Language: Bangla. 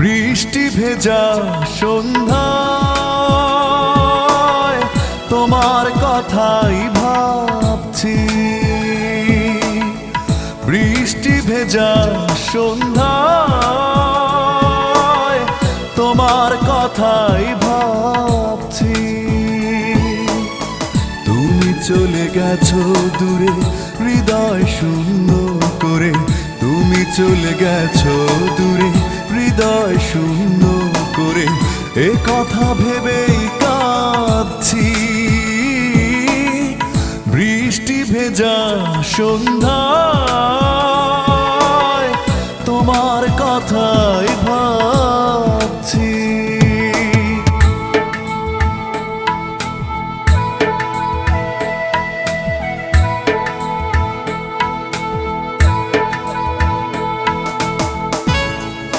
বৃষ্টি ভেজা সন্ধ্যায় তোমার কথাই ভাবছি। বৃষ্টি ভেজা সন্ধ্যায় তোমার কথাই ভাবছি। তুমি চলে গেছো দূরে হৃদয় শূন্য করে, তুমি চলে গেছো দূরে হৃদয় শূন্য করে, এ কথা ভেবেই কাঁদছি। বৃষ্টি ভেজা সন্ধ্যা